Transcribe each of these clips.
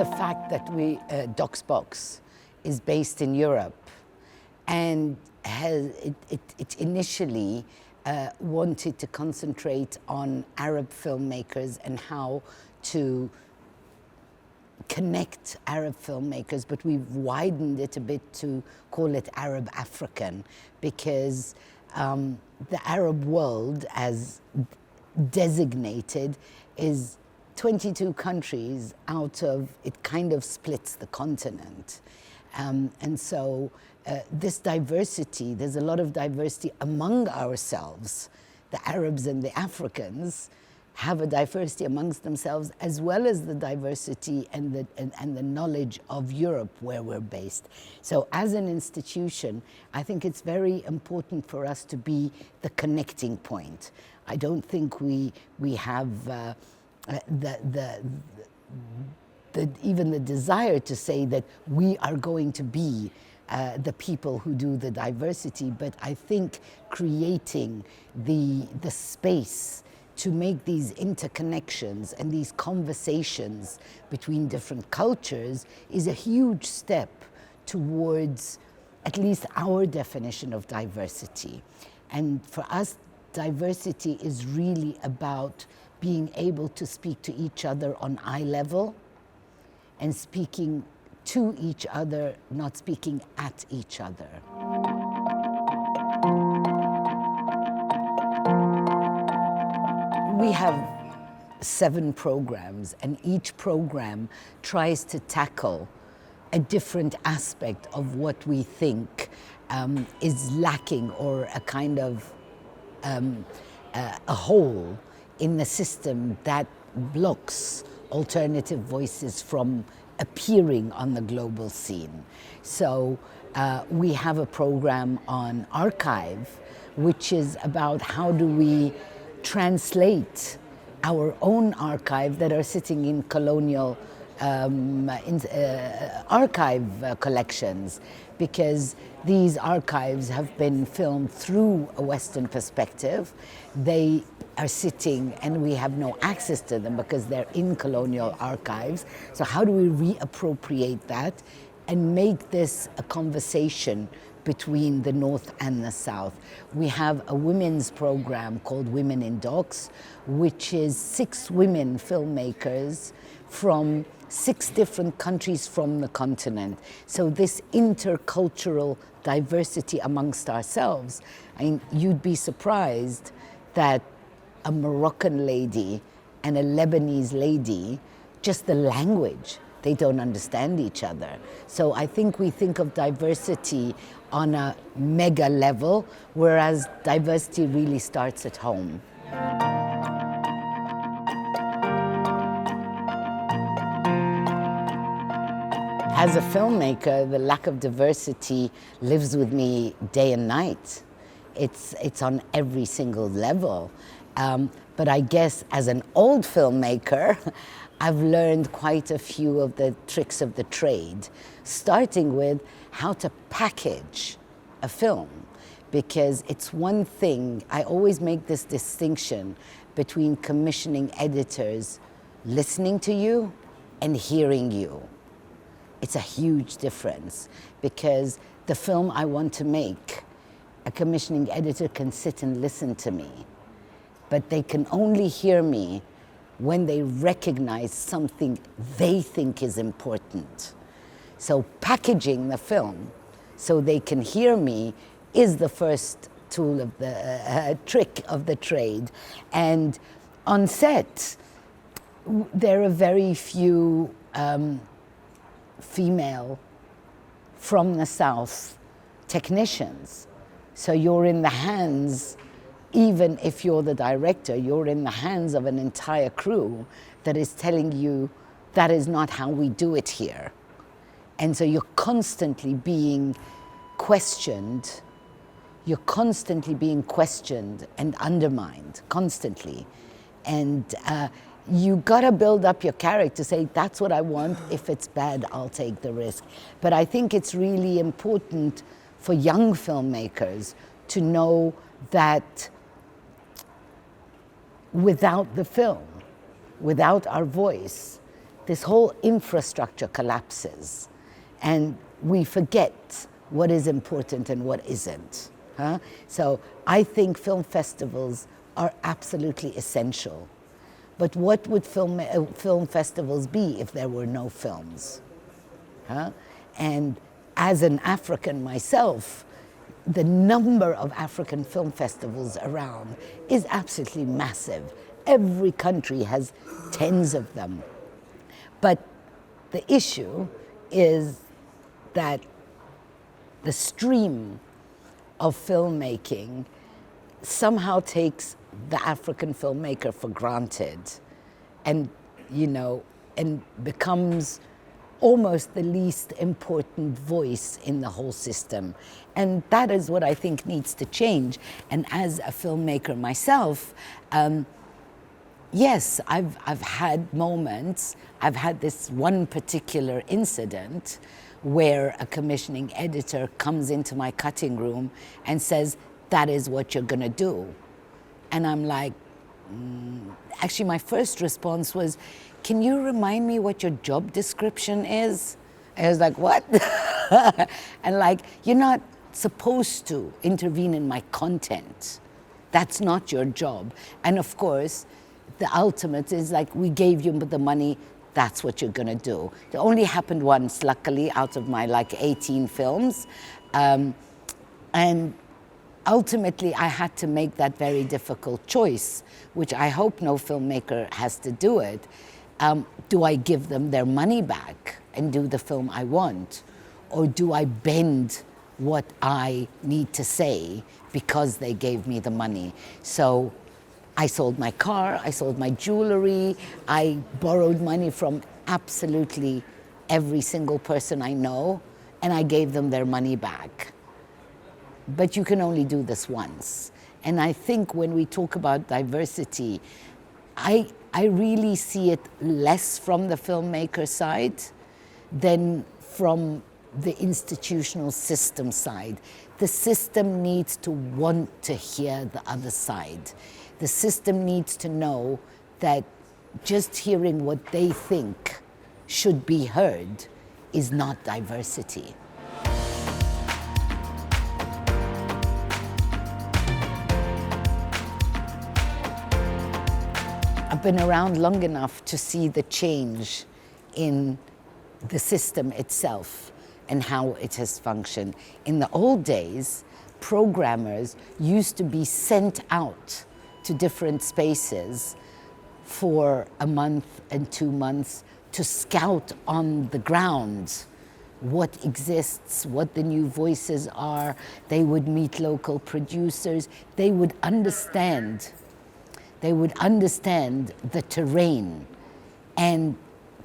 the fact that DOX-BOX is based in Europe and it initially wanted to concentrate on Arab filmmakers and how to connect Arab filmmakers, but we've widened it a bit to call it Arab African, because the Arab world, as designated, is 22 countries out of, it kind of splits the continent. And so this diversity, there's a lot of diversity among ourselves. The Arabs and the Africans have a diversity amongst themselves, as well as the diversity and the knowledge of Europe where we're based. So as an institution, I think it's very important for us to be the connecting point. I don't think we have even the desire to say that we are going to be the people who do the diversity, but I think creating the space to make these interconnections and these conversations between different cultures is a huge step towards at least our definition of diversity. And for us, diversity is really about being able to speak to each other on eye level and speaking to each other, not speaking at each other. We have 7 programs, and each program tries to tackle a different aspect of what we think is lacking, or a kind of a hole in the system that blocks alternative voices from appearing on the global scene. So we have a program on archive, which is about how do we translate our own archive that are sitting in colonial archive collections, because these archives have been filmed through a Western perspective. They are sitting and we have no access to them because they're in colonial archives. So how do we reappropriate that and make this a conversation between the North and the South? We have a women's program called Women in Docs, which is 6 women filmmakers from 6 different countries from the continent. So this intercultural diversity amongst ourselves, I mean, you'd be surprised that a Moroccan lady and a Lebanese lady, just the language, they don't understand each other. So I think we think of diversity on a mega level, whereas diversity really starts at home. As a filmmaker, the lack of diversity lives with me day and night. It's on every single level. But I guess as an old filmmaker, I've learned quite a few of the tricks of the trade, starting with how to package a film. Because it's one thing, I always make this distinction between commissioning editors listening to you and hearing you. It's a huge difference, because the film I want to make, a commissioning editor can sit and listen to me, but they can only hear me when they recognize something they think is important. So packaging the film so they can hear me is the first tool of the trick of the trade. And on set, there are very few female from the South technicians. So you're in the hands, even if you're the director, you're in the hands of an entire crew that is telling you that is not how we do it here. And so you're constantly being questioned. You're constantly being questioned and undermined, constantly. And you gotta build up your character, say, that's what I want, if it's bad, I'll take the risk. But I think it's really important for young filmmakers to know that without the film, without our voice, this whole infrastructure collapses and we forget what is important and what isn't. Huh? So I think film festivals are absolutely essential. But what would film festivals be if there were no films? Huh? And as an African myself, the number of African film festivals around is absolutely massive. Every country has tens of them. But the issue is that the stream of filmmaking somehow takes the African filmmaker for granted and, and becomes almost the least important voice in the whole system. And that is what I think needs to change. And as a filmmaker myself, yes, I've had moments. I've had this one particular incident where a commissioning editor comes into my cutting room and says, that is what you're gonna do. And I'm like, actually my first response was, can you remind me what your job description is? And I was like, what? And like, you're not supposed to intervene in my content. That's not your job. And of course, the ultimate is like, we gave you the money, that's what you're gonna do. It only happened once, luckily, out of my like 18 films. And ultimately, I had to make that very difficult choice, which I hope no filmmaker has to do it. Do I give them their money back and do the film I want? Or do I bend what I need to say because they gave me the money? So I sold my car, I sold my jewelry, I borrowed money from absolutely every single person I know, and I gave them their money back. But you can only do this once. And I think when we talk about diversity, I really see it less from the filmmaker side than from the institutional system side. The system needs to want to hear the other side. The system needs to know that just hearing what they think should be heard is not diversity. I've been around long enough to see the change in the system itself and how it has functioned. In the old days, programmers used to be sent out to different spaces for a month and 2 months to scout on the ground what exists, what the new voices are. They would meet local producers. They would understand the terrain and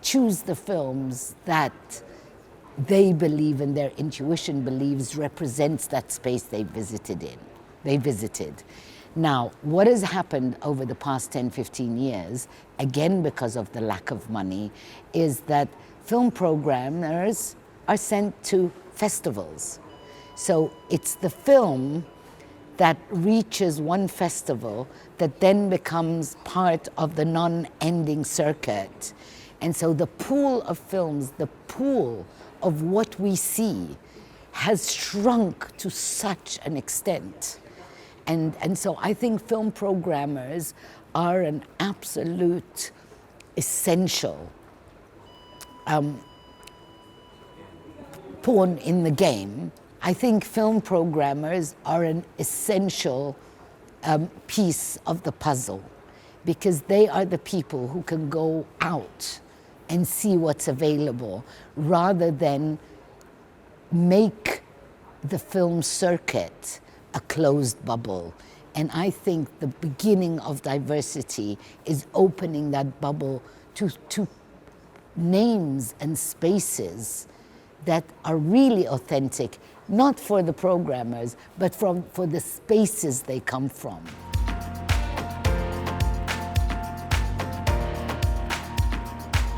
choose the films that they believe and their intuition believes represents that space they visited. Now, what has happened over the past 10, 15 years, again because of the lack of money, is that film programmers are sent to festivals. So it's the film that reaches one festival that then becomes part of the non-ending circuit. And so the pool of films, the pool of what we see has shrunk to such an extent. And so I think film programmers are an absolute essential pawn in the game. I think film programmers are an essential piece of the puzzle because they are the people who can go out and see what's available rather than make the film circuit a closed bubble. And I think the beginning of diversity is opening that bubble to names and spaces that are really authentic, not for the programmers, but for the spaces they come from.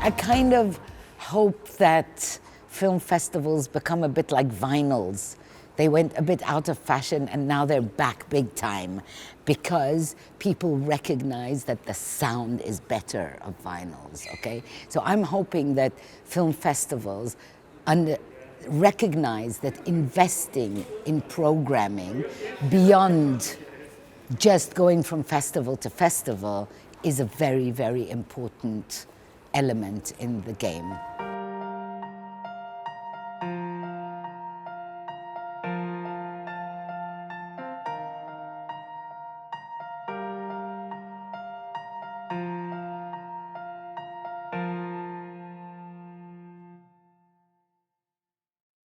I kind of hope that film festivals become a bit like vinyls, They went a bit out of fashion and now they're back big time because people recognize that the sound is better of vinyls, okay? So I'm hoping that film festivals recognize that investing in programming beyond just going from festival to festival is a very, very important element in the game.